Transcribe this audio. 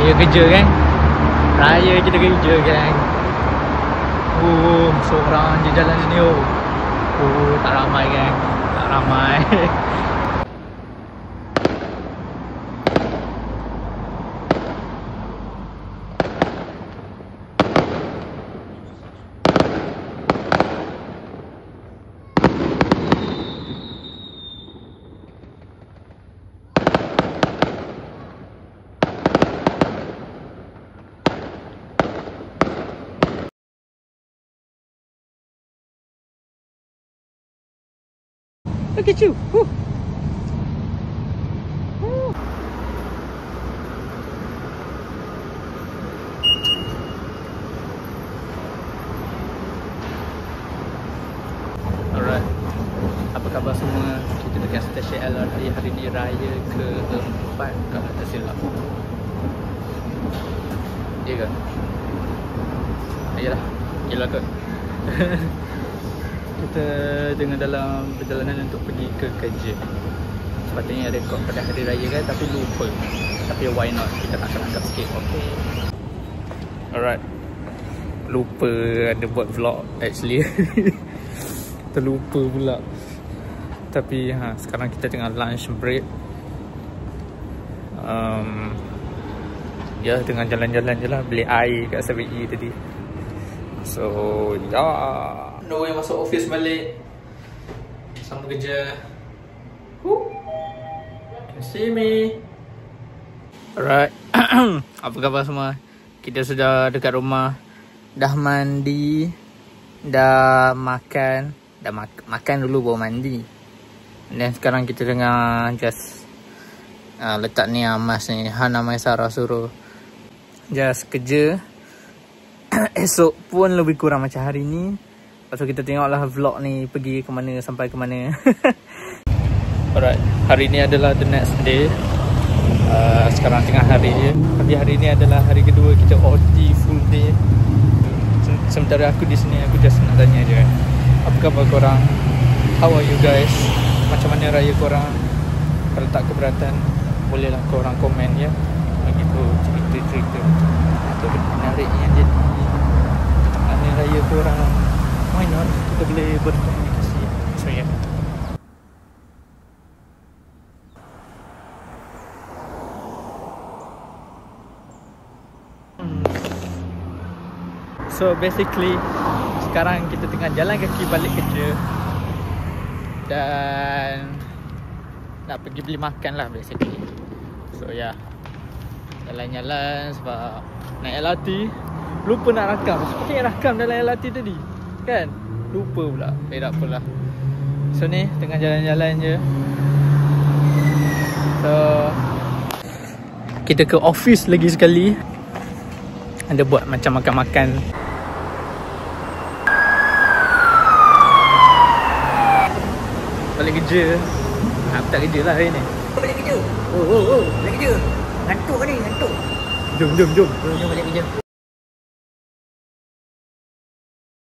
Raya kerja kan. Raya kita kerja kan. Seorang je jalan sini. Tak ramai kan. Tak ramai. Look at you. Woo. Woo. Alright. Apa khabar semua? Kita dekat stesen LRT hari ni, raya ke-4 kalau tak silap. Ya ke? Yalah. Yalah kot. Kita tengah dalam perjalanan untuk pergi ke kerja. Sepatutnya rekod pada hari raya kan, tapi lupa. Tapi why not, kita nak tangkap sikit. Okay. Alright. Lupa ada buat vlog actually. Terlupa pula. Tapi sekarang kita tengah lunch break. Ya, tengah jalan-jalan je lah. Beli air kat 7E tadi. So no way masuk office balik. Sama kerja. Can see me. Alright. Apa khabar semua? Kita sudah dekat rumah. Dah mandi. Dah makan. Dah makan dulu baru mandi. Dan sekarang kita tengah just letak ni Mas ni, Hana Maisara suruh just kerja. Esok pun lebih kurang macam hari ni. Lepas tu kita tengoklah vlog ni pergi ke mana sampai ke mana. Alright, hari ni adalah the next day. Sekarang tengah hari je. Tapi hari ni adalah hari kedua kita OT full day. Sementara aku di sini, aku just nak tanya je, apa khabar korang? How are you guys? Macam mana raya korang? Kalau tak keberatan, bolehlah korang komen ya. Begitu cerita-cerita atau menarik yang jadi hari raya korang. Why not? Kita boleh berkomunikasi. So yeah. So basically sekarang kita tengah jalan kaki balik kerja. Dan nak pergi beli makan lah basically. So yeah, jalan-jalan sebab naik LRT. Lupa nak rakam. Sepertinya rakam dalam LRT tadi kan? Lupa pula. Tak apalah. So ni tengah jalan-jalan je. So kita ke office lagi sekali. Ada buat macam makan-makan. Balik kerja. Aku tak kerja lah hari ni. Balik kerja. Oh, balik kerja. Ngantuk ni, ngantuk. Jom. Jom balik kerja.